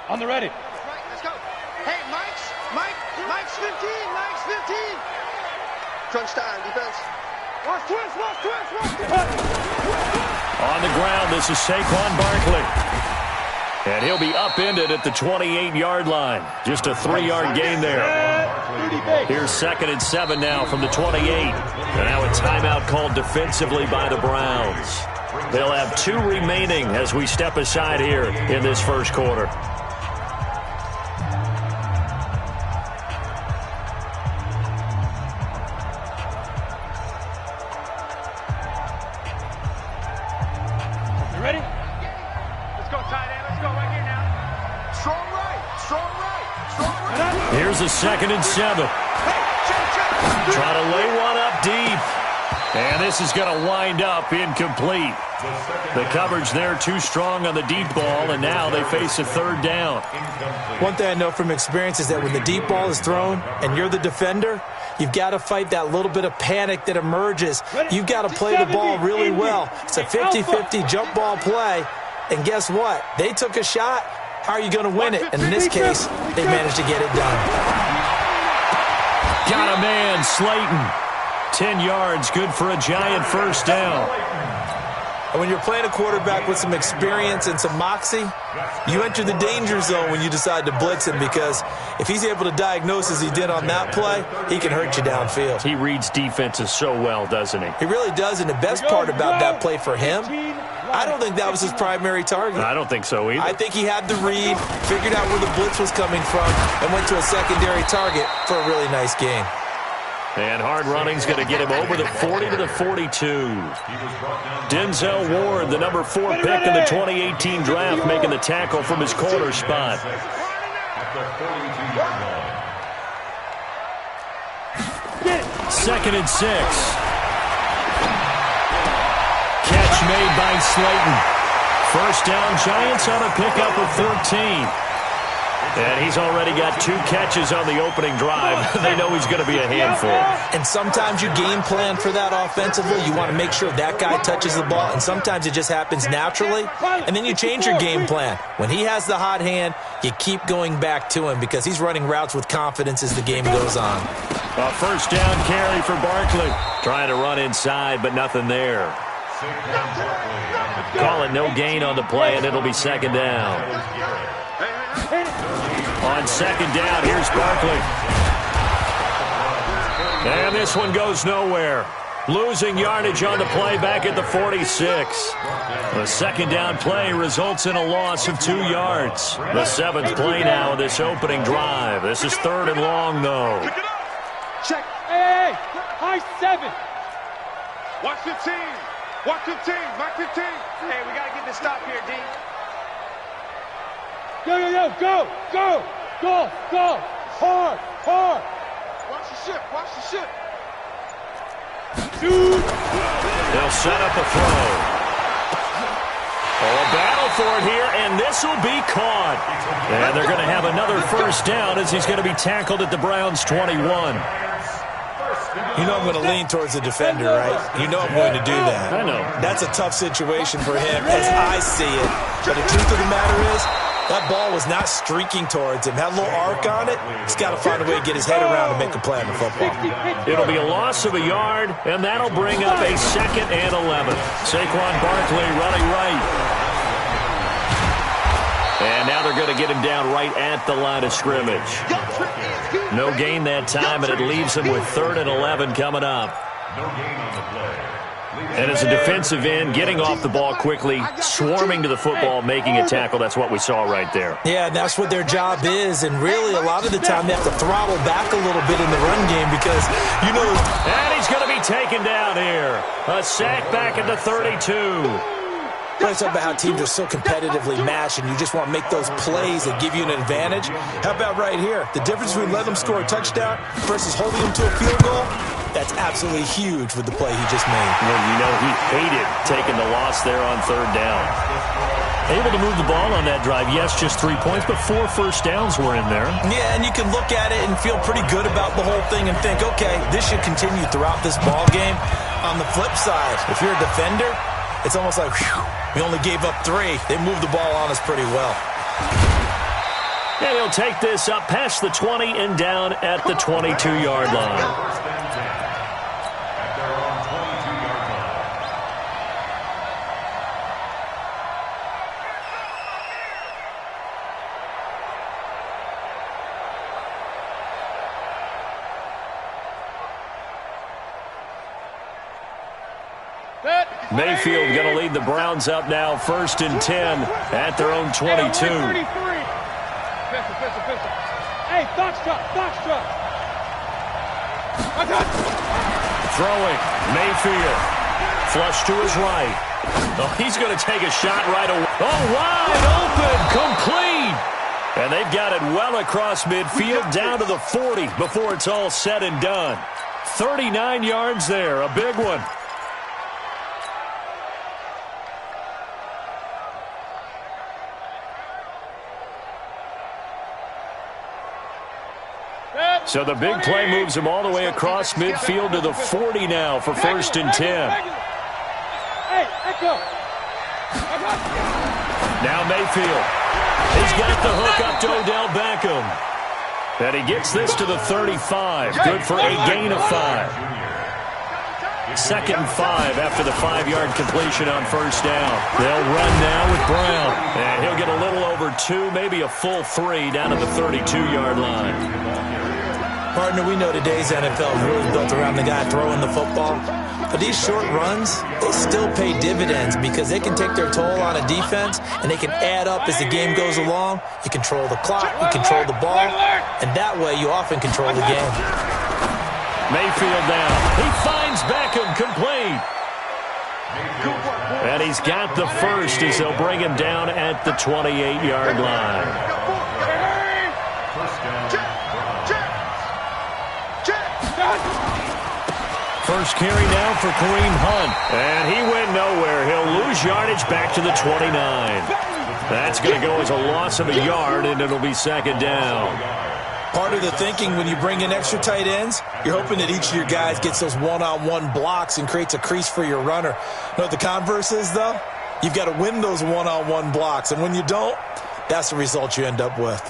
On the ready. Right, let's go. Hey, Mike's 15, Mike's 15. Crunch time, defense. Watch twist. On the ground, this is Saquon Barkley. And he'll be upended at the 28-yard line. Just a 3-yard gain there. Here's 2nd and 7 now from the 28. And now a timeout called defensively by the Browns. They'll have 2 remaining as we step aside here in this first quarter. Here's a 2nd and 7. Try to lay one up deep. And this is going to wind up incomplete. The coverage there too strong on the deep ball, and now they face a 3rd down. One thing I know from experience is that when the deep ball is thrown and you're the defender, you've got to fight that little bit of panic that emerges. You've got to play the ball really well. It's a 50-50 jump ball play. And guess what? They took a shot. How are you going to win it? And in this case, they managed to get it done. Got a man, Slayton. 10 yards, good for a giant first down. And when you're playing a quarterback with some experience and some moxie, you enter the danger zone when you decide to blitz him, because if he's able to diagnose as he did on that play, he can hurt you downfield. He reads defenses so well, doesn't he? He really does, and the best part about that play for him, I don't think that was his primary target. I don't think so either. I think he had the read, figured out where the blitz was coming from, and went to a secondary target for a really nice gain. And hard running's going to get him over the 40 to the 42. Denzel Ward, the number 4 pick in the 2018 draft, making the tackle from his corner spot. Second and 6. Catch made by Slayton. First down, Giants on a pickup of 14. And he's already got 2 catches on the opening drive. They know he's going to be a handful. And sometimes you game plan for that offensively. You want to make sure that guy touches the ball, and sometimes it just happens naturally. And then you change your game plan. When he has the hot hand, you keep going back to him because he's running routes with confidence as the game goes on. A first down carry for Barkley. Trying to run inside, but nothing there. Call it no gain on the play, and it'll be 2nd down. On 2nd down, here's Barkley. And this one goes nowhere. Losing yardage on the play back at the 46. The 2nd down play results in a loss of 2 yards. The 7th play now of this opening drive. This is 3rd and long, though. Check. Hey, high 7. Watch 15. Watch 15. Mark 15. Hey, we got to get this stop here, D. Go. Hard. Watch the ship. They'll set up a throw. Oh, a battle for it here, and this will be caught. And they're going to have another first down as he's going to be tackled at the Browns' 21. You know I'm going to lean towards the defender, right? You know I'm going to do that. I know. That's a tough situation for him as I see it. But the truth of the matter is, that ball was not streaking towards him. Had a little arc on it. He's got to find a way to get his head around and make a play on the football. It'll be a loss of a yard, and that'll bring up a 2nd and 11. Saquon Barkley running right. And now they're going to get him down right at the line of scrimmage. No gain that time, and it leaves him with 3rd and 11 coming up. No gain on the play. And as a defensive end, getting off the ball quickly, swarming to the football, making a tackle, that's what we saw right there. Yeah, that's what their job is, and really a lot of the time they have to throttle back a little bit in the run game because, you know... And he's going to be taken down here. A sack back at the 32. Let's talk about how teams are so competitively matched, and you just want to make those plays that give you an advantage. How about right here? The difference between letting them score a touchdown versus holding them to a field goal, that's absolutely huge with the play he just made. Well, you know, he hated taking the loss there on 3rd down. Able to move the ball on that drive. Yes, just 3 points, but 4 first downs were in there. Yeah, and you can look at it and feel pretty good about the whole thing and think, okay, this should continue throughout this ball game. On the flip side, if you're a defender, it's almost like, whew, we only gave up 3. They moved the ball on us pretty well. And he'll take this up past the 20 and down at the 22-yard line. Mayfield going to lead the Browns up now, 1st and 10 at their own 22. Hey, Foxtrot. Throwing, Mayfield. Flush to his right. Oh, he's going to take a shot right away. Oh, wide open, complete. And they've got it well across midfield, down to the 40 before it's all said and done. 39 yards there, a big one. So the big play moves him all the way across midfield to the 40 now for 1st and 10. Now Mayfield. He's got the hook up to Odell Beckham. And he gets this to the 35. Good for a gain of 5. 2nd and 5 after the 5-yard completion on 1st down. They'll run now with Brown. And he'll get a little over 2, maybe a full 3 down to the 32-yard line. Partner, we know today's NFL is really built around the guy throwing the football. But these short runs, they still pay dividends because they can take their toll on a defense and they can add up as the game goes along. You control the clock, you control the ball, and that way you often control the game. Mayfield down. He finds Beckham complete. And he's got the first as they'll bring him down at the 28-yard line. First carry now for Kareem Hunt. And he went nowhere. He'll lose yardage back to the 29. That's going to go as a loss of a yard, and it'll be 2nd down. Part of the thinking when you bring in extra tight ends, you're hoping that each of your guys gets those one-on-one blocks and creates a crease for your runner. You know what the converse is, though? You've got to win those one-on-one blocks, and when you don't, that's the result you end up with.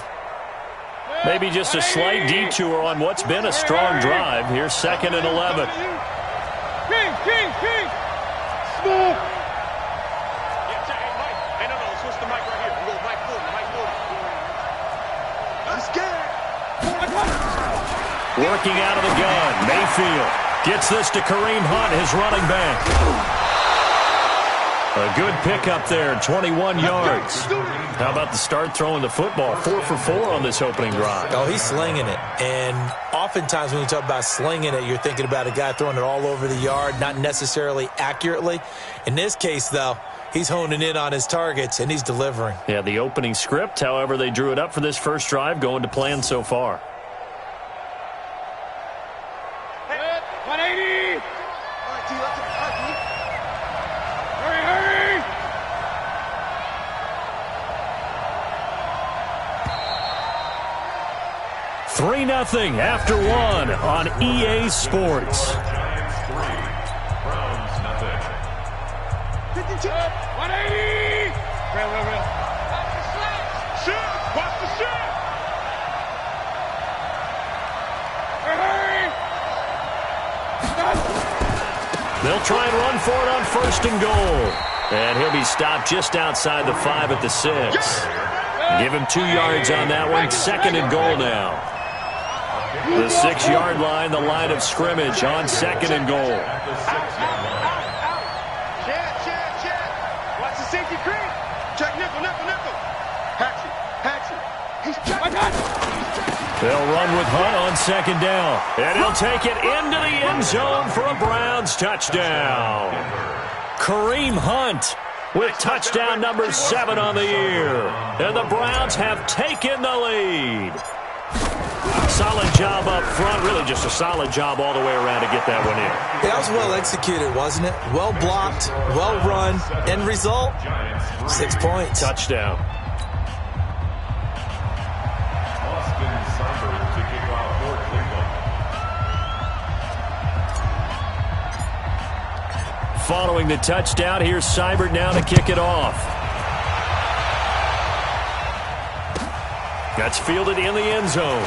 Maybe just a slight detour on what's been a strong drive. Here's 2nd and 11. King. Smooth. Switch the mic right here. We go right forward. I'm scared. Working out of the gun. Mayfield gets this to Kareem Hunt, his running back. A good pickup there, 21 yards. How about the start throwing the football? 4 for 4 on this opening drive. Oh, he's slinging it. And oftentimes when you talk about slinging it, you're thinking about a guy throwing it all over the yard, not necessarily accurately. In this case, though, he's honing in on his targets, and he's delivering. Yeah, the opening script, however, they drew it up for this first drive, going to plan so far. 180. All right, D, let's go. Hurry. 3-0 after 1 on EA Sports. 180. Real. Watch the shot. Hurry. They'll try and run for it on 1st and goal. And he'll be stopped just outside the 5 at the 6. Give him 2 yards on that one. 2nd and goal now. The 6-yard line, the line of scrimmage on 2nd and goal. Check. Watch the safety creep. Check nickel. Hatchet. He's checking. They'll run with Hunt on 2nd down. And he'll take it into the end zone for a Browns touchdown. Kareem Hunt with touchdown number 7 on the year. And the Browns have taken the lead. Solid job up front. Really just a solid job all the way around to get that one in. Yeah, that was well executed, wasn't it? Well blocked, well run. End result, 6 points. Touchdown. Following the touchdown, here's Seibert now to kick it off. That's fielded in the end zone.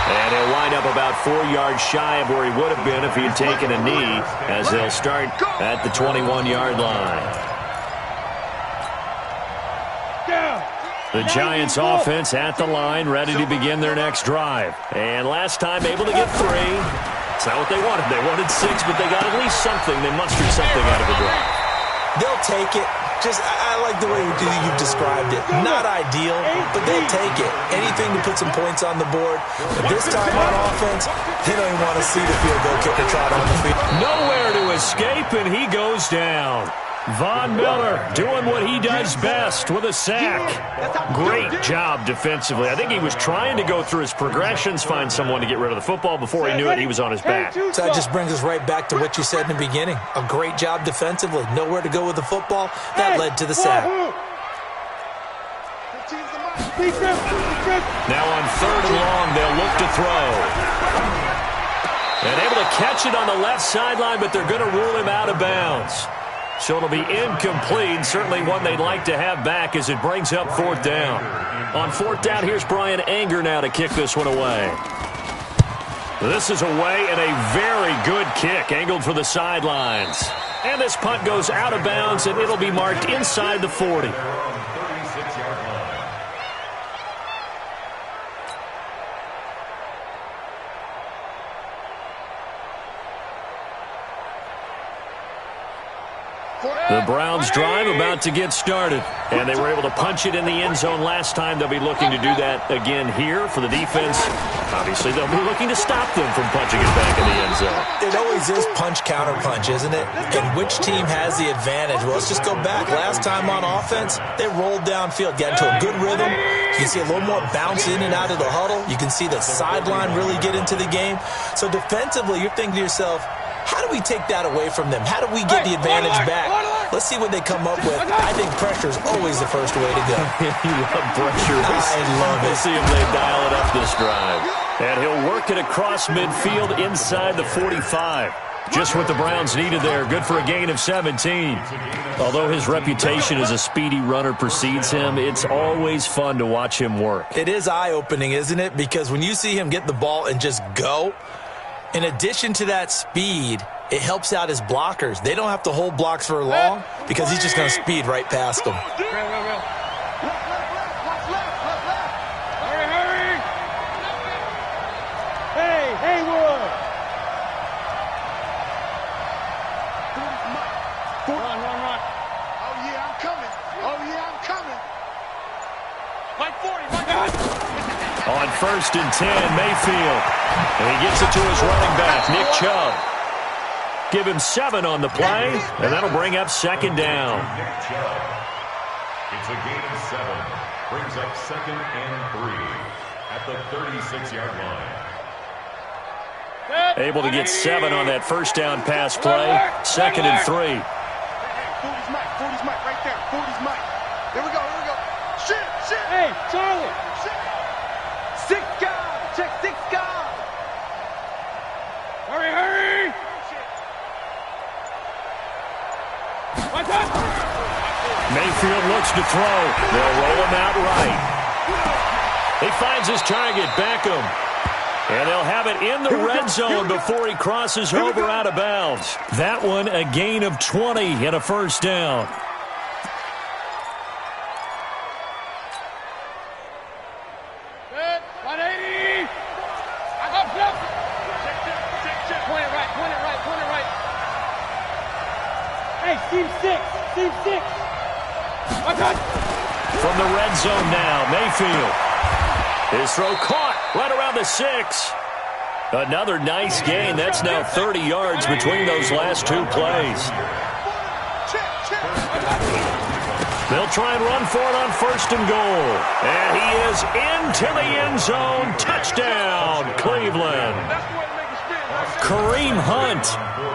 And he'll wind up about 4 yards shy of where he would have been if he had taken a knee, as they'll start at the 21-yard line. The Giants offense at the line, ready to begin their next drive. And last time able to get 3. It's not what they wanted. They wanted 6, but they got at least something. They mustered something out of the drive. They'll take it. I like the way you've described it. Not ideal, but they'll take it. Anything to put some points on the board. But this time on offense, they don't even want to see the field goal kicker trot on the field. Nowhere to escape, and he goes down. Von Miller doing what he does best with a sack. Great job defensively. I think he was trying to go through his progressions, find someone to get rid of the football. Before he knew it, he was on his back. So that just brings us right back to what you said in the beginning. A great job defensively. Nowhere to go with the football. That led to the sack. Now on 3rd and long, they'll look to throw. And able to catch it on the left sideline, but they're going to rule him out of bounds. So it'll be incomplete, certainly one they'd like to have back as it brings up 4th down. On 4th down, here's Brian Anger now to kick this one away. This is away and a very good kick, angled for the sidelines. And this punt goes out of bounds, and it'll be marked inside the 40. The Browns drive about to get started, and they were able to punch it in the end zone last time. They'll be looking to do that again here for the defense. Obviously, they'll be looking to stop them from punching it back in the end zone. It always is punch-counter-punch, isn't it? And which team has the advantage? Well, let's just go back. Last time on offense, they rolled downfield, got into a good rhythm. You can see a little more bounce in and out of the huddle. You can see the sideline really get into the game. So defensively, you're thinking to yourself, how do we take that away from them? How do we get the advantage back? Let's see what they come up with. I think pressure is always the first way to go. You love pressure. I love it. We'll see if they dial it up this drive. And he'll work it across midfield inside the 45. Just what the Browns needed there. Good for a gain of 17. Although his reputation as a speedy runner precedes him, it's always fun to watch him work. It is eye-opening, isn't it? Because when you see him get the ball and just go, in addition to that speed, it helps out his blockers. They don't have to hold blocks for long because he's just going to speed right past them. Hurry! Hey, Haywood! Run. Oh, yeah, I'm coming. Like 40, my God! On 1st and 10, Mayfield. And he gets it to his running back, Nick Chubb. Give him 7 on the play, and that'll bring up 2nd down. Nick Chubb. It's a gain of 7. Brings up 2nd and 3 at the 36-yard line. Able to get 7 on that 1st down pass play. 2nd and 3. 40's Mike, right there. 40's Mike. Here we go. Shit. Hey, Charlie! 6 guys. Check 6 guys. Hurry! What's up? Mayfield looks to throw. They'll roll him out right. He finds his target, Beckham. And they'll have it in the red zone before he crosses over out of bounds. That one a gain of 20 and a 1st down. Good. 180! Up. Check. Point it right. Hey, Team 6. What's up? From the red zone now, Mayfield. His throw caught right around the 6. Another nice gain. That's now 30 yards between those last 2 plays. They'll try and run for it on 1st and goal. And he is into the end zone. Touchdown, Cleveland. Kareem Hunt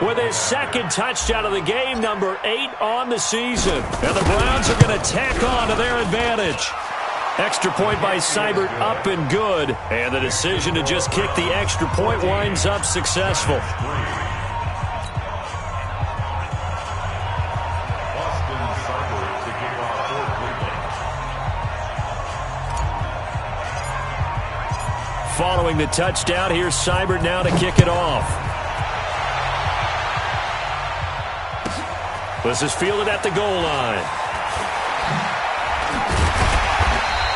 with his 2nd touchdown of the game, number 8 on the season. And the Browns are going to tack on to their advantage. Extra point by Seibert, up and good. And the decision to just kick the extra point winds up successful. following the touchdown. Here's Seibert now to kick it off. This is fielded at the goal line.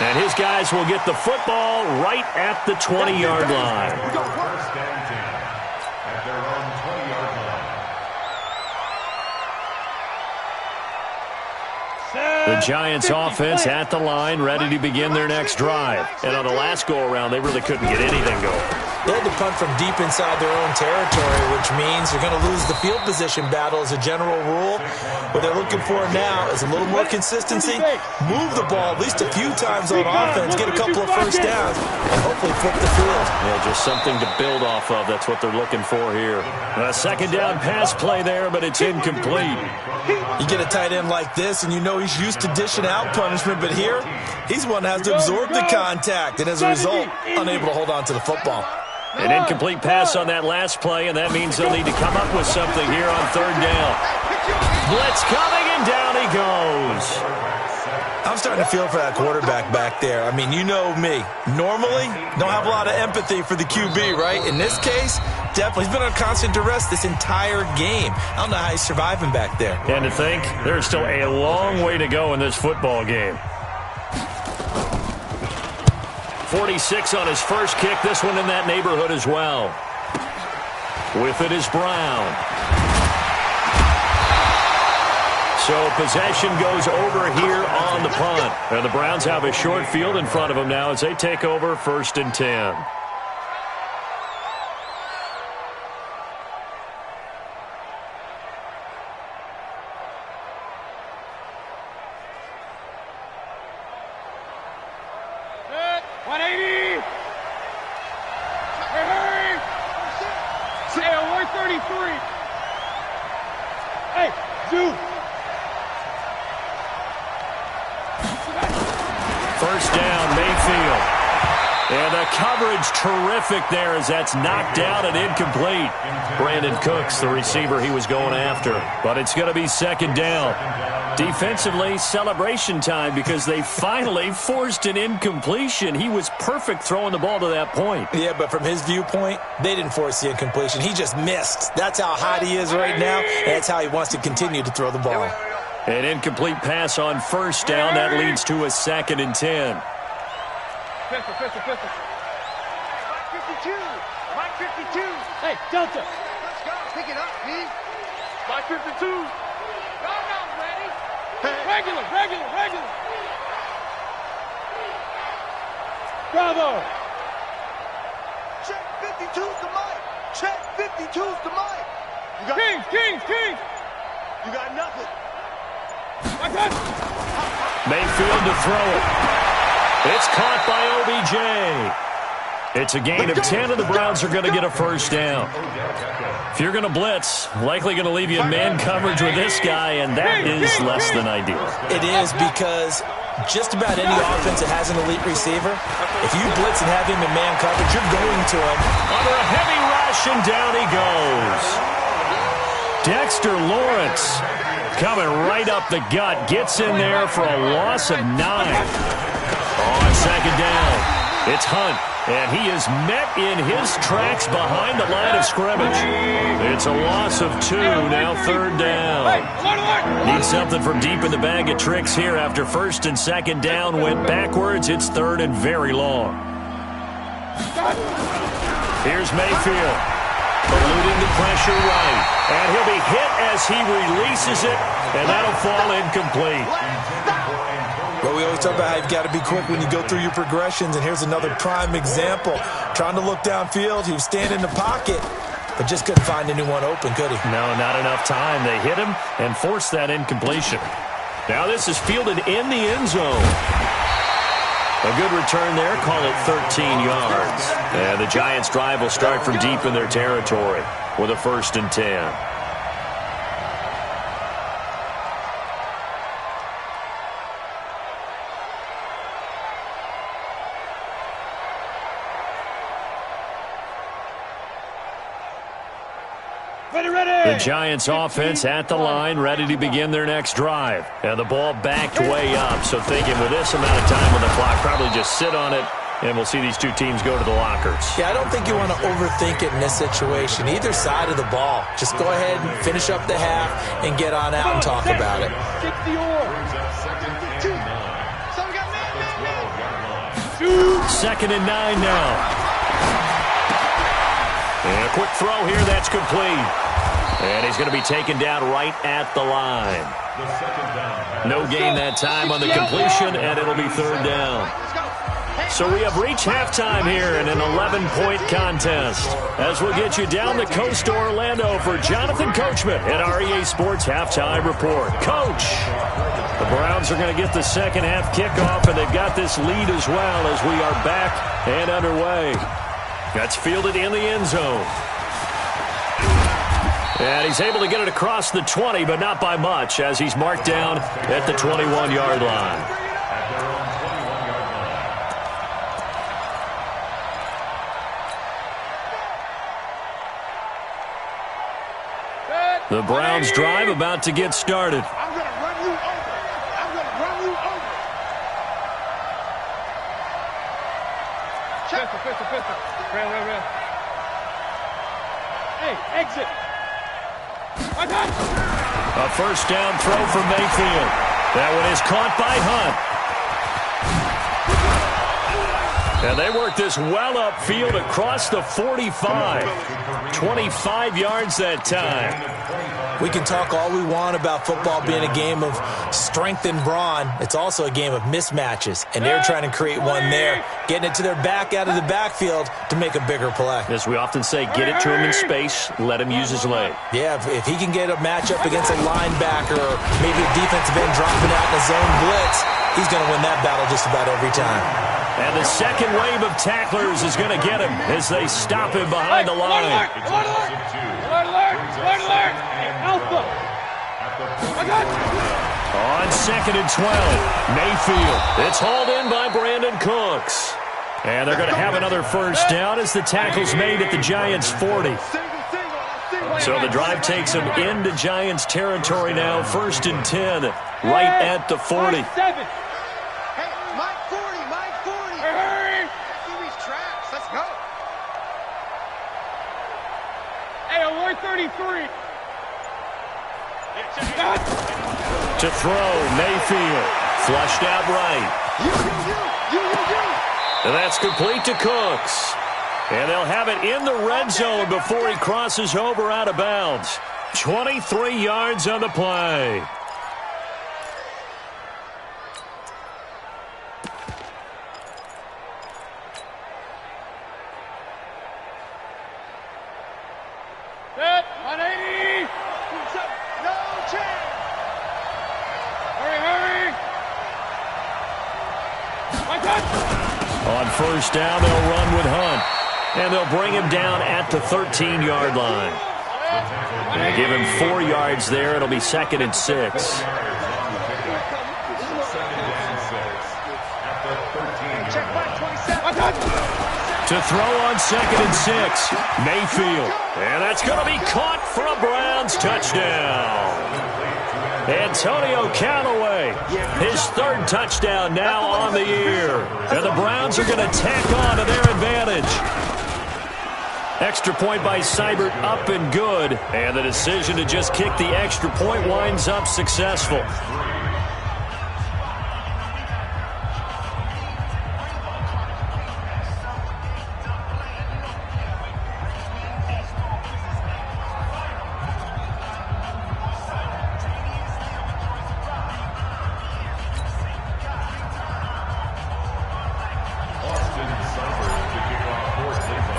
And his guys will get the football right at the 20-yard line. First and 10 at their own 20-yard line. The Giants offense at the line, ready to begin their next drive. And on the last go-around, they really couldn't get anything going. They had to punt from deep inside their own territory, which means they're going to lose the field position battle as a general rule. What they're looking for now is a little more consistency, move the ball at least a few times on offense, get a couple of first downs, and hopefully flip the field. Yeah, just something to build off of. That's what they're looking for here. A second down pass play there, but it's incomplete. You get a tight end like this, and you know he's used to dishing out punishment, but here, he's one that has to absorb the contact, and as a result, unable to hold on to the football. An incomplete pass on that last play, and that means they'll need to come up with something here on third down. Blitz coming, and down he goes. I'm starting to feel for that quarterback back there. I mean, you know me. Normally, don't have a lot of empathy for the QB, right? In this case, definitely. He's been on constant duress this entire game. I don't know how he's surviving back there. And to think, there's still a long way to go in this football game. 46 on his first kick. This one in that neighborhood as well. With it is Brown. So possession goes over here on the punt. And the Browns have a short field in front of them now as they take over 1st and 10. First down, Mayfield. And the coverage terrific there as that's knocked down and incomplete. Brandon Cooks, the receiver he was going after. But it's going to be second down. Defensively, celebration time because they finally forced an incompletion. He was perfect throwing the ball to that point. Yeah, but from his viewpoint, they didn't force the incompletion. He just missed. That's how hot he is right now, and that's how he wants to continue to throw the ball. An incomplete pass on first down. That leads to a 2nd and 10. Pistol. Mike 52. Hey, Delta. Let's go. Pick it up, Pete. Mike 52. Y'all not ready. Regular. Bravo. Check 52's the Mike. Check 52's the Mike. Kings. You got nothing. Mayfield to throw it. It's caught by OBJ. It's a gain of 10, and the Browns are going to get a first down. If you're going to blitz, likely going to leave you in man coverage with this guy, and that is less than ideal. It is because just about any offense that has an elite receiver, if you blitz and have him in man coverage, you're going to him. Under a heavy rush, and down he goes. Dexter Lawrence coming right up the gut, gets in there for a loss of 9. On second down, it's Hunt, and he is met in his tracks behind the line of scrimmage. It's a loss of 2, now third down. Need something from deep in the bag of tricks here after 1st and 2nd down went backwards. It's 3rd and very long. Here's Mayfield. Eluding the pressure right. And he'll be hit as he releases it, and that'll fall incomplete. Well, we always talk about how you've got to be quick when you go through your progressions, and here's another prime example. Trying to look downfield, he was standing in the pocket, but just couldn't find anyone open, could he? No, not enough time. They hit him and forced that incompletion. Now this is fielded in the end zone. A good return there, call it 13 yards. And the Giants' drive will start from deep in their territory with a 1st and 10. The Giants offense at the line, ready to begin their next drive. And the ball backed way up, so thinking with this amount of time on the clock, probably just sit on it And we'll see these two teams go to the lockers. Yeah, I don't think you want to overthink it in this situation. Either side of the ball. Just go ahead and finish up the half and get on out and talk about it. Second and 9 now. And a quick throw here. That's complete. And he's going to be taken down right at the line. No gain that time on the completion, and it'll be third down. So we have reached halftime here in an 11-point contest. As we'll get you down the coast to Orlando for Jonathan Coachman at our EA Sports Halftime Report. Coach, the Browns are going to get the second half kickoff, and they've got this lead as well as we are back and underway. That's fielded in the end zone. And he's able to get it across the 20, but not by much, as he's marked down at the 21-yard line. The Browns drive about to get started. I'm going to run you over. I'm going to run you over. Pistol. Rail. Hey, exit. A first down throw for Mayfield. That one is caught by Hunt. And they work this well upfield across the 45. 25 yards that time. We can talk all we want about football being a game of strength and brawn. It's also a game of mismatches, and they're trying to create one there, getting it to their back out of the backfield to make a bigger play. As we often say, get it to him in space, let him use his leg. Yeah, if he can get a matchup against a linebacker or maybe a defensive end dropping out in a zone blitz, he's going to win that battle just about every time. And the second wave of tacklers is going to get him as they stop him behind the line. Alert! Alpha! On second and 12, Mayfield. It's hauled in by Brandon Cooks. And they're going to have another first down as the tackle's made at the Giants' 40. So the drive takes them into Giants territory now. First and 10, right at the 40. Hey, Mike 40. Hurry! These tracks. Let's go. Hey, alert 33. To throw, Mayfield. Flushed out right. And that's complete to Cooks. And they'll have it in the red zone before he crosses over out of bounds. 23 yards on the play. Set, 180. No chance. Hurry. My touch. On first down, they'll run with Hunt. And they'll bring him down at the 13-yard line. And give him 4 yards there. It'll be second and 6. To throw on second and 6, Mayfield. And that's going to be caught for a Browns touchdown. Antonio Callaway, his third touchdown now on the year. And the Browns are going to tack on to their advantage. Extra point by Seibert up and good. And the decision to just kick the extra point winds up successful.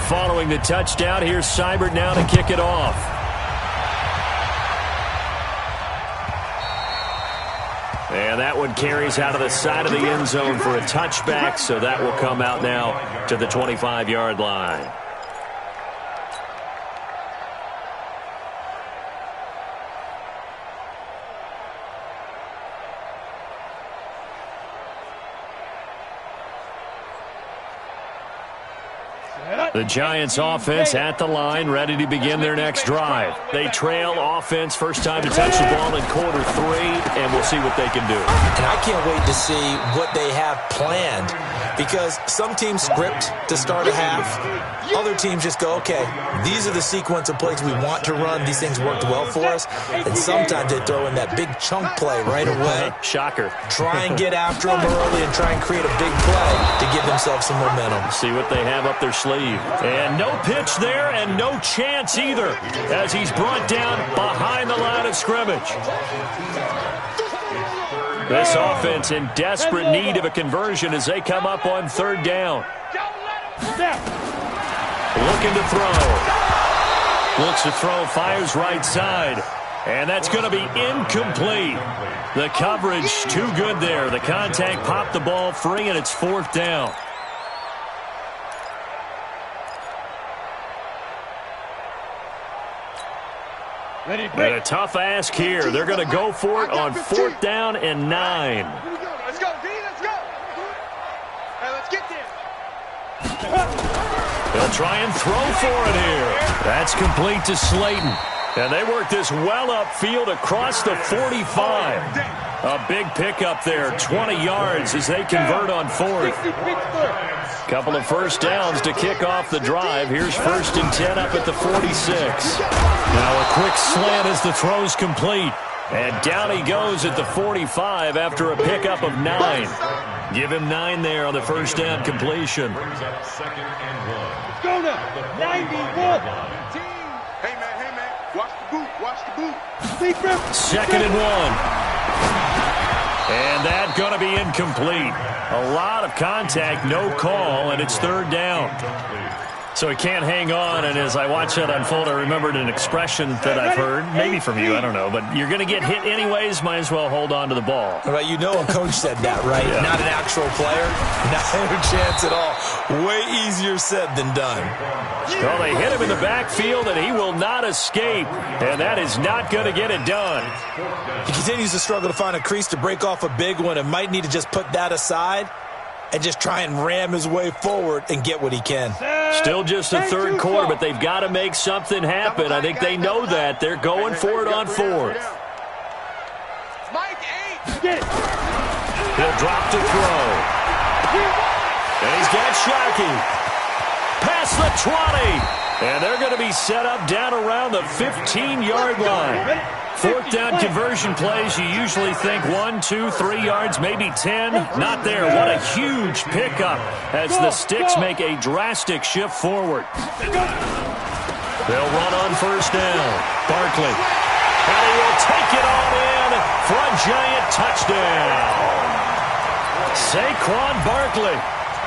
Following the touchdown, here's Seibert now to kick it off. And that one carries out of the side of the end zone for a touchback, so that will come out now to the 25-yard line. The Giants offense at the line, ready to begin their next drive. They trail offense, first time to touch the ball in quarter 3, and we'll see what they can do. And I can't wait to see what they have planned, Because some teams script to start a half. Other teams just go, okay, these are the sequence of plays we want to run. These things worked well for us. And sometimes they throw in that big chunk play right away. Shocker. Try and get after them early and try and create a big play to give themselves some momentum. See what they have up their sleeve. And no pitch there and no chance either as he's brought down behind the line of scrimmage. This offense in desperate need of a conversion as they come up on third down. Looking to throw. Looks to throw, fires right side. And that's going to be incomplete. The coverage too good there. The contact popped the ball free, and it's fourth down. And a tough ask here. They're going to go for it on fourth down and 9. Let's go, D, let's go. Hey, let's get there. They'll try and throw for it here. That's complete to Slayton. And they work this well upfield across the 45. A big pickup there, 20 yards as they convert on fourth. Couple of first downs to kick off the drive. Here's 1st and 10 up at the 46. Now a quick slant as the throw's complete. And down he goes at the 45 after a pickup of 9. Give him 9 there on the first down completion. Brings up 2nd and 1. Let's go now. 91. Hey, man, watch the boot, watch the boot. 2nd and 1. And that's going to be incomplete. A lot of contact, no call, and it's third down. So he can't hang on, and as I watch that unfold, I remembered an expression that I've heard, maybe from you, I don't know, but you're going to get hit anyways, might as well hold on to the ball. Right, you know a coach said that, right? Yeah. Not an actual player. Not a chance at all. Way easier said than done. Well, they hit him in the backfield, and he will not escape, and that is not going to get it done. He continues to struggle to find a crease to break off a big one and might need to just put that aside and just try and ram his way forward and get what he can. Still just the third quarter, but they've got to make something happen. I think they know that. They're going for it on fourth. Mike, 8. He'll drop to throw. And he's got Shockey. Past the 20. And they're going to be set up down around the 15-yard line. Fourth down conversion plays, you usually think 1, 2, 3 yards, maybe 10. Not there. What a huge pickup as the Sticks make a drastic shift forward. They'll run on first down. Barkley. And he will take it all in for a giant touchdown. Saquon Barkley.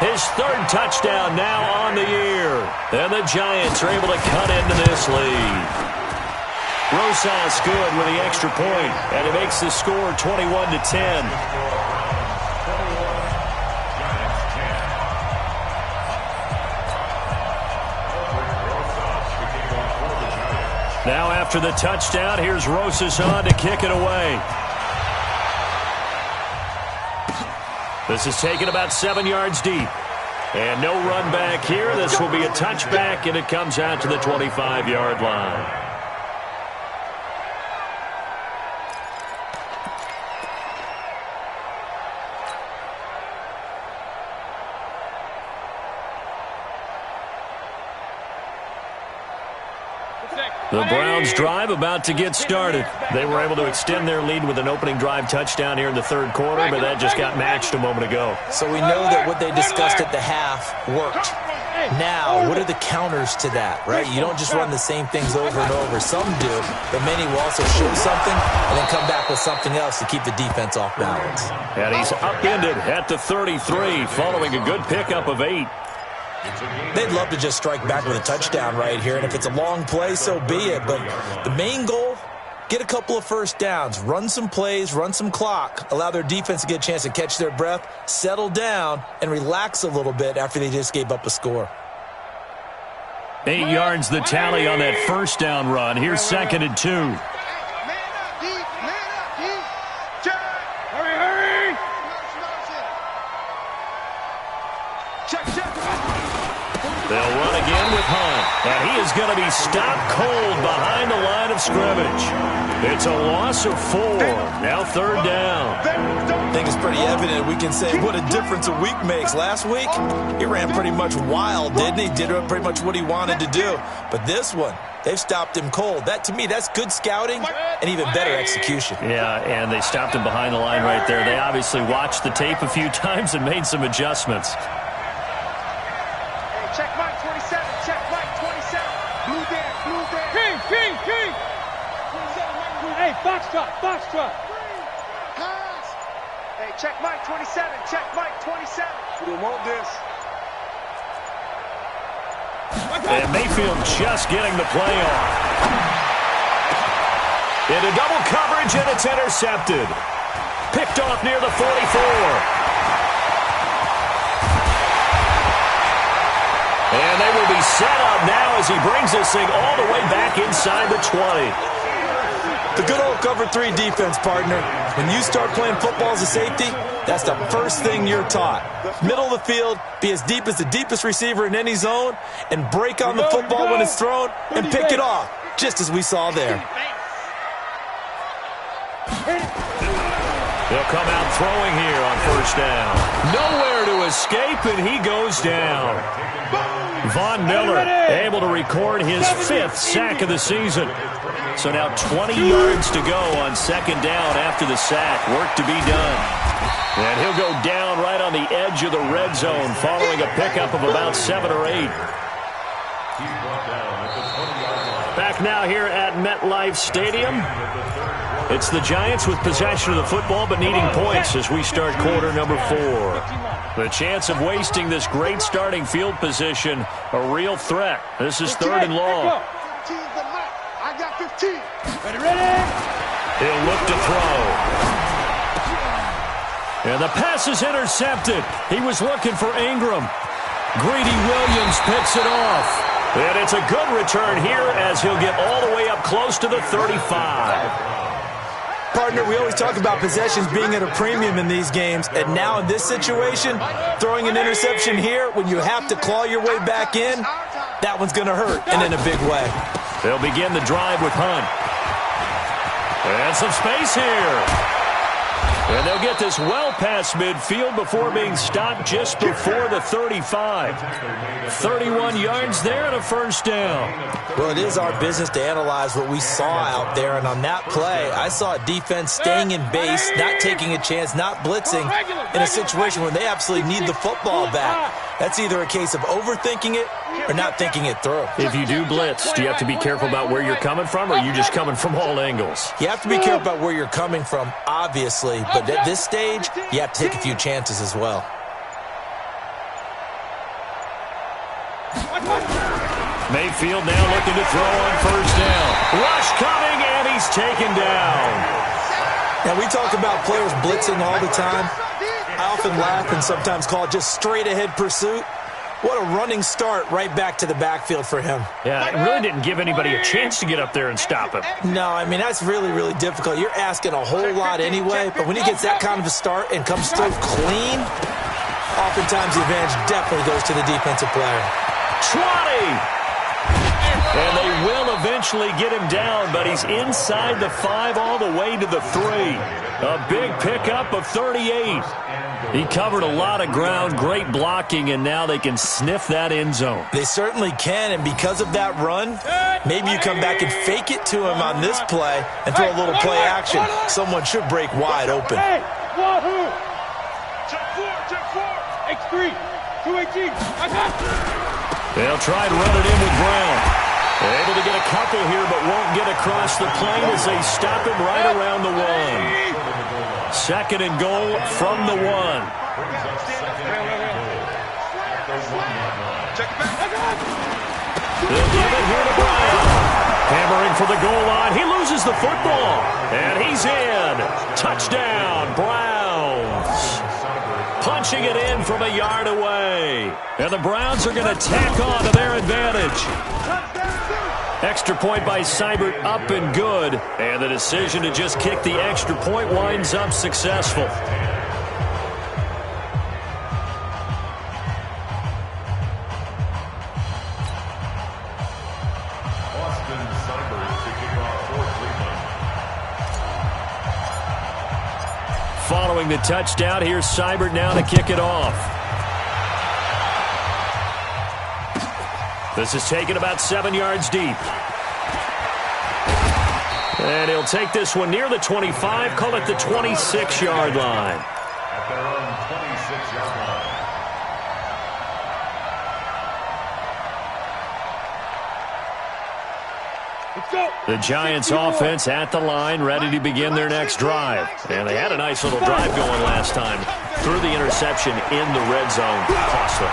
His third touchdown now on the year. And the Giants are able to cut into this lead. Rosas good with the extra point, and it makes the score 21-10. Now after the touchdown, here's Rosas on to kick it away. This is taken about 7 yards deep. And no run back here. This will be a touchback, and it comes out to the 25-yard line. The Browns drive about to get started. They were able to extend their lead with an opening drive touchdown here in the third quarter, but that just got matched a moment ago. So we know that what they discussed at the half worked. Now, what are the counters to that, right? You don't just run the same things over and over. Some do, but many will also show something and then come back with something else to keep the defense off balance. And he's upended at the 33 following a good pickup of 8. They'd love to just strike back with a touchdown right here, and if it's a long play, so be it. But the main goal, get a couple of first downs, run some plays, run some clock, allow their defense to get a chance to catch their breath, settle down, and relax a little bit after they just gave up a score. 8 yards the tally on that first down run. Here's 2nd and 2. Man up, D. Man up, D. Check. Hurry! Check. They'll run again with Hunt. And he is going to be stopped cold behind the line of scrimmage. It's a loss of 4. Now 3rd down. I think it's pretty evident. We can say what a difference a week makes. Last week, he ran pretty much wild, didn't he? Did pretty much what he wanted to do. But this one, they've stopped him cold. That, to me, that's good scouting and even better execution. Yeah, and they stopped him behind the line right there. They obviously watched the tape a few times and made some adjustments. Hey, check Mike 27. Check Mike 27. Blue there. Blue there. King. Hey, box truck. Pass. Hey, check Mike 27. Check Mike 27. We don't want this. And Mayfield just getting the play off. Into double coverage, and it's intercepted. Picked off near the 44. And they will be set up now as he brings this thing all the way back inside the 20. The good old cover 3 defense, partner. When you start playing football as a safety, that's the first thing you're taught. Middle of the field, be as deep as the deepest receiver in any zone, and break on the football when it's thrown and pick it off, just as we saw there. They'll come out throwing here on 1st down. Nowhere to escape, and he goes down. Von Miller able to record his 5th sack of the season. So now 20 yards to go on 2nd down after the sack. Work to be done. And he'll go down right on the edge of the red zone following a pickup of about 7 or 8. Back now here at MetLife Stadium. It's the Giants with possession of the football but needing points as we start quarter number 4. The chance of wasting this great starting field position, a real threat. This is 3rd and long. I got 15. Ready? He'll look to throw. And the pass is intercepted. He was looking for Ingram. Greedy Williams picks it off. And it's a good return here as he'll get all the way up close to the 35. Partner, we always talk about possessions being at a premium in these games, and now in this situation, throwing an interception here when you have to claw your way back in, that one's going to hurt, and in a big way. They'll begin the drive with Hunt. And some space here. And they'll get this well past midfield before being stopped just before the 35. 31 yards there and a 1st down. Well, it is our business to analyze what we saw out there, and on that play, I saw a defense staying in base, not taking a chance, not blitzing in a situation where they absolutely need the football back. That's either a case of overthinking it or not thinking it through. If you do blitz, do you have to be careful about where you're coming from, or are you just coming from all angles? You have to be careful about where you're coming from, obviously, but at this stage, you have to take a few chances as well. Mayfield now looking to throw on 1st down. Rush coming, and he's taken down. Now, we talk about players blitzing all the time. I often laugh and sometimes call it just straight-ahead pursuit. What a running start right back to the backfield for him. Yeah, it really didn't give anybody a chance to get up there and stop him. No, I mean, that's really, really difficult. You're asking a whole lot anyway, but when he gets that kind of a start and comes through clean, oftentimes the advantage definitely goes to the defensive player. 20! And they will eventually get him down, but he's inside the 5 all the way to the 3. A big pickup of 38. He covered a lot of ground, great blocking, and now they can sniff that end zone. They certainly can, and because of that run, maybe you come back and fake it to him on this play and throw a little play action. Someone should break wide open. Hey, Wahoo! Check 4. X3. 218. I got you. They'll try to run it in with Brown. Able to get a couple here, but won't get across the plane as they stop him right around the 1. 2nd and goal from the 1. They'll give it here to Brown. Hammering for the goal line. He loses the football. And he's in. Touchdown, Browns. Punching it in from a yard away. And the Browns are going to tack on to their advantage. Extra point by Seibert, up and good. And the decision to just kick the extra point winds up successful. Following the touchdown, here's Seibert now to kick it off. This is taken about 7 yards deep. And he'll take this one near the 25, call it the 26-yard line. At their own 26-yard line. The Giants offense at the line, ready to begin their next drive. And they had a nice little drive going last time. Threw the interception in the red zone. Costly.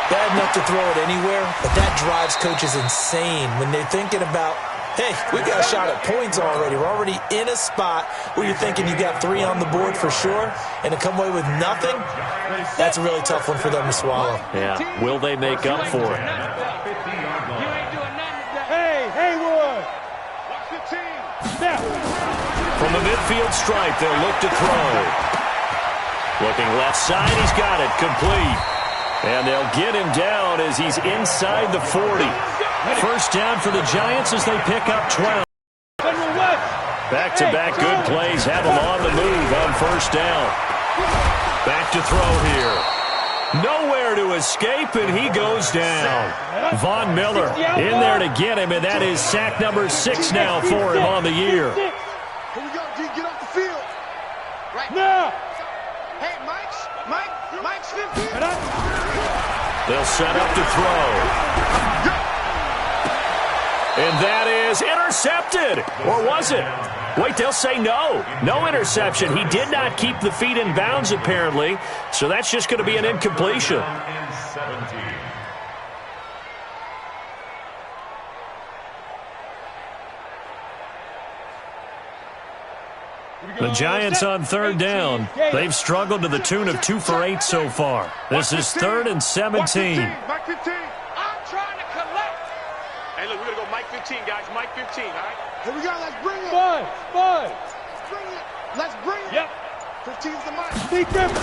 Bad enough to throw it anywhere, but that drives coaches insane when they're thinking about, hey, we got a shot at points already. We're already in a spot where you're thinking you got 3 on the board for sure, and to come away with nothing, that's a really tough one for them to swallow. Yeah, will they make up for it? From the midfield stripe, they'll look to throw. Looking left side, he's got it, complete. And they'll get him down as he's inside the 40. First down for the Giants as they pick up 12. Back-to-back good plays have them on the move on first down. Back to throw here. Nowhere to escape, and he goes down. Von Miller in there to get him, and that is sack number 6 now for him on the year. Here we go, D. Get off the field. Right now. Hey, Mike's 15. They'll set up to throw. And that is intercepted. Or was it? Wait, they'll say no. No interception. He did not keep the feet in bounds, apparently. So that's just going to be an incompletion. The Giants on third down. They've struggled to the tune of 2 for 8 so far. This is 3rd and 17. Mike 15. I'm trying to collect. Hey, look, we're going to go Mike 15, guys. Mike 15, all right? Here we go. Let's bring it. Five. Let's bring it. Let's bring it. Yep. 15's the Mike. Big ribbon.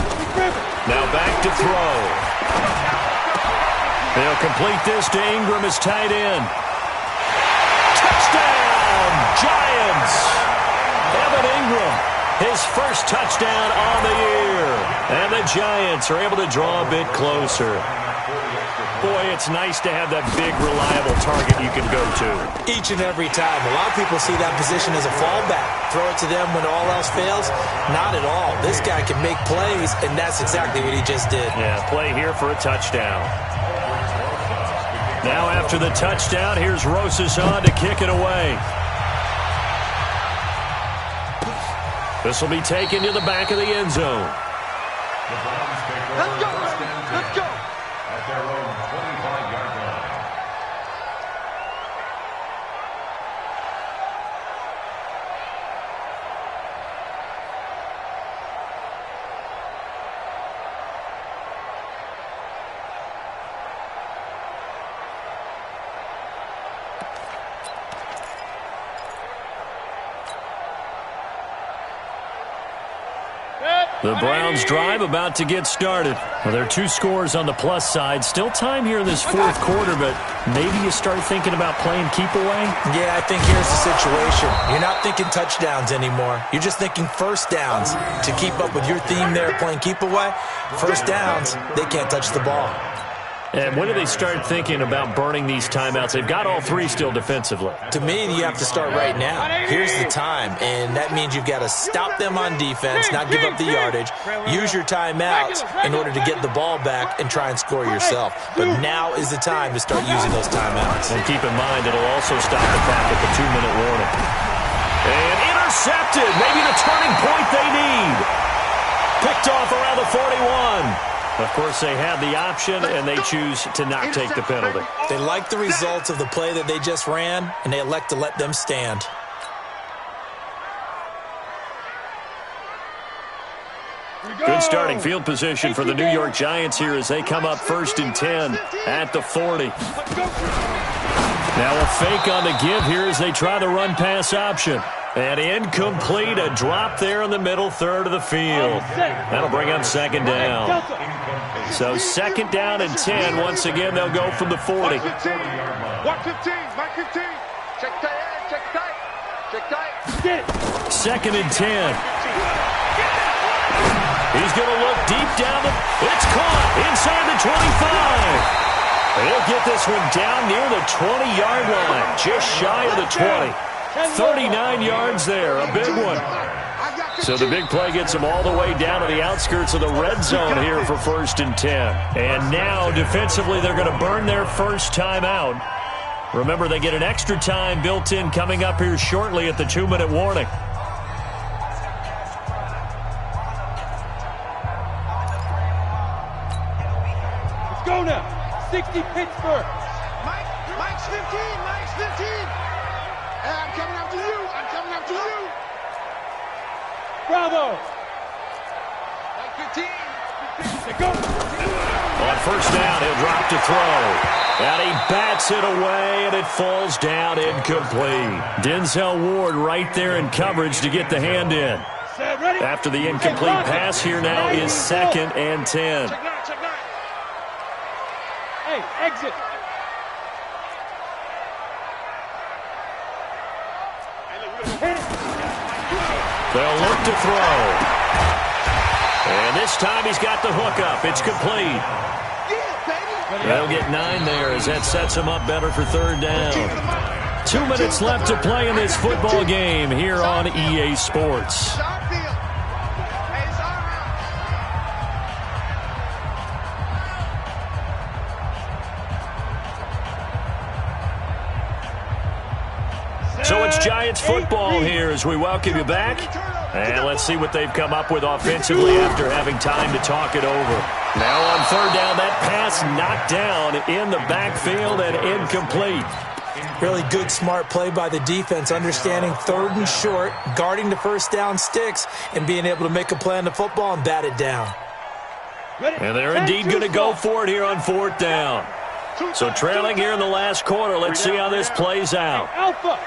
Now back to throw. They'll complete this to Ingram as tight end. Touchdown, Giants! Evan Ingram, his first touchdown on the year. And the Giants are able to draw a bit closer. Boy, it's nice to have that big, reliable target you can go to. Each and every time. A lot of people see that position as a fallback. Throw it to them when all else fails. Not at all. This guy can make plays, and that's exactly what he just did. Yeah, play here for a touchdown. Now after the touchdown, here's Rosas on to kick it away. This will be taken to the back of the end zone. Let's go. Let's go. At their own 25-yard line. The Browns drive about to get started. Well, there are 2 scores on the plus side. Still time here in this 4th quarter, but maybe you start thinking about playing keep away? Yeah, I think here's the situation. You're not thinking touchdowns anymore. You're just thinking first downs. To keep up with your theme there, playing keep away, first downs, they can't touch the ball. And when do they start thinking about burning these timeouts? They've got all 3 still defensively. To me, you have to start right now. Here's the time, and that means you've got to stop them on defense, not give up the yardage, use your timeouts in order to get the ball back and try and score yourself. But now is the time to start using those timeouts. And keep in mind, it'll also stop the clock at the 2-minute warning. And intercepted, maybe the turning point they need. Picked off around the 41. Of course, they have the option, and they choose to not take the penalty. They like the results of the play that they just ran, and they elect to let them stand. Good starting field position for the New York Giants here as they come up 1st and 10 at the 40. Now a fake on the give here as they try the run-pass option. And incomplete, a drop there in the middle third of the field. That'll bring up 2nd down. So 2nd down and 10. Once again, they'll go from the 40. 115, Mike 15. Check tight. 2nd and 10. He's going to look deep down it's caught inside the 25. He'll get this one down near the 20-yard line, just shy of the 20. 39 yards there, a big one. So the big play gets them all the way down to the outskirts of the red zone here for 1st and 10. And now, defensively, they're going to burn their first time out. Remember, they get an extra time built in coming up here shortly at the 2-minute warning. Let's go now. 60 Pittsburgh. Mike's 15. Mike's 15. Hey, I'm coming after you. I'm coming after you. Bravo. Mike 15. Let's go. On first down, he'll drop to throw. And he bats it away, and it falls down incomplete. Denzel Ward right there in coverage to get the hand in. After the incomplete pass, here now is 2nd and 10. Check nine. Hey, exit. They'll look to throw. And this time he's got the hook up. It's complete. They'll get 9 there as that sets him up better for 3rd down. 2 minutes left to play in this football game here on EA Sports. So it's Giants football here as we welcome you back. And let's see what they've come up with offensively after having time to talk it over. Now on 3rd down, that pass knocked down in the backfield and incomplete. Really good, smart play by the defense, understanding 3rd and short, guarding the first down sticks, and being able to make a play on the football and bat it down. And they're indeed going to go for it here on 4th down. So trailing here in the last quarter, let's see how this plays out. Alpha.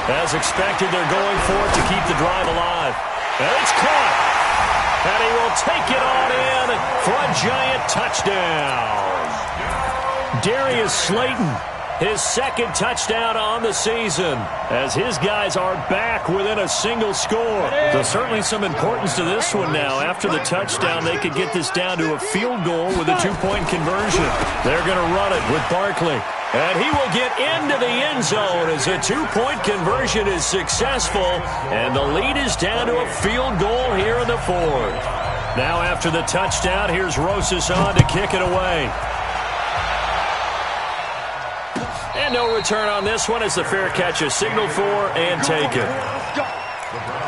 As expected, they're going for it to keep the drive alive. And it's caught. And he will take it on in for a Giant touchdown. Darius Slayton, his 2nd touchdown on the season, as his guys are back within a single score. So certainly some importance to this one now. After the touchdown, they could get this down to a field goal with a 2-point conversion. They're going to run it with Barkley. And he will get into the end zone as a 2-point conversion is successful. And the lead is down to a field goal here in the 4th. Now after the touchdown, here's Rosas on to kick it away. And no return on this one as the fair catch is signaled for and taken. Let's go.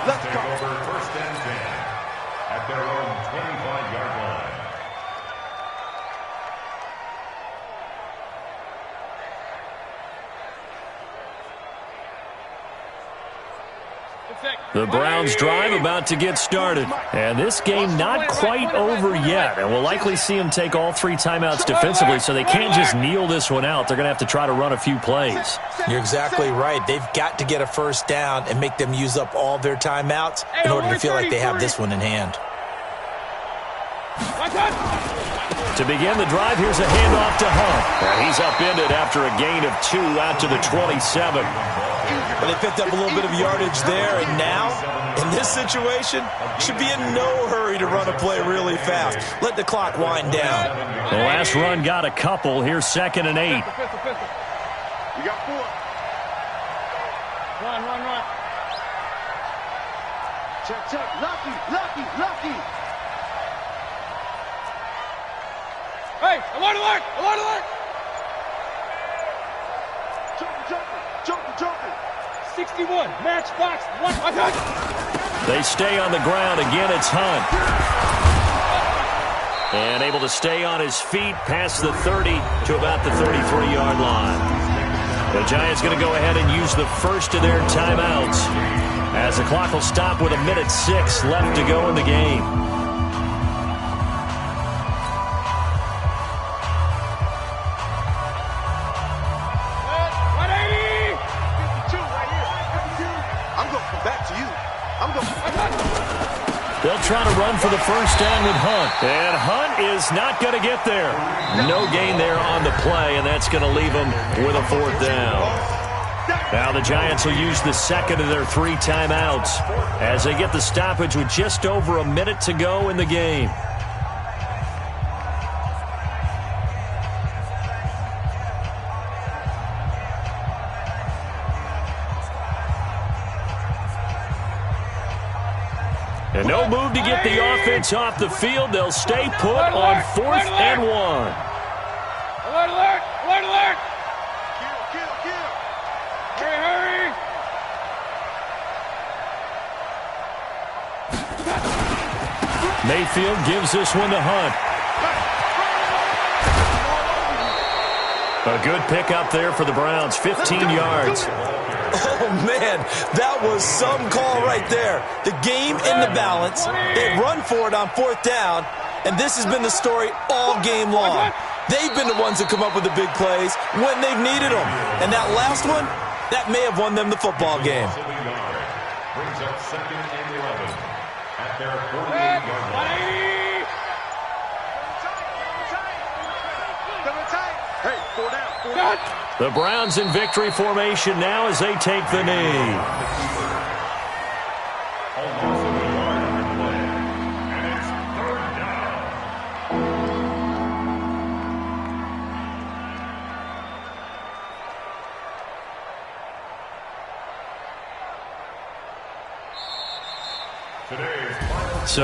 Let's go. Over 1st and 10 at their own 25-yard line. The Browns drive about to get started. And this game not quite over yet. And we'll likely see them take all 3 timeouts defensively, so they can't just kneel this one out. They're going to have to try to run a few plays. You're exactly right. They've got to get a first down and make them use up all their timeouts in order to feel like they have this one in hand. To begin the drive, here's a handoff to Hunt. And he's upended after a gain of 2 out to the 27. But they picked up a little bit of yardage there, and now, in this situation, should be in no hurry to run a play really fast. Let the clock wind down. The last run got a couple. Here's 2nd and 8. You got 4. Run. Check. Lucky. Hey, I want to work. Jumping. 61, matchbox, 1. They stay on the ground. Again, it's Hunt. And able to stay on his feet past the 30 to about the 33-yard line. The Giants going to go ahead and use the first of their timeouts as the clock will stop with 1:06 left to go in the game. They'll try to run for the first down with Hunt. And Hunt is not going to get there. No gain there on the play, and that's going to leave them with a 4th down. Now the Giants will use the second of their 3 timeouts as they get the stoppage with just over a minute to go in the game. And no move to get the offense off the field. They'll stay put on 4th and 1. Alert, alert, alert, alert. Kill. Hurry. Mayfield gives this one to Hunt. A good pickup there for the Browns, 15 yards. Oh, man, that was some call right there. The game in the balance. They run for it on 4th down, and this has been the story all game long. They've been the ones that come up with the big plays when they've needed them. And that last one, that may have won them the football game. Brings up 2nd and 11 at their 48-yard line. Hey, 4 down. The Browns in victory formation now as they take the knee. A loss of a yard on the play. And it's 3rd down. Today's final. So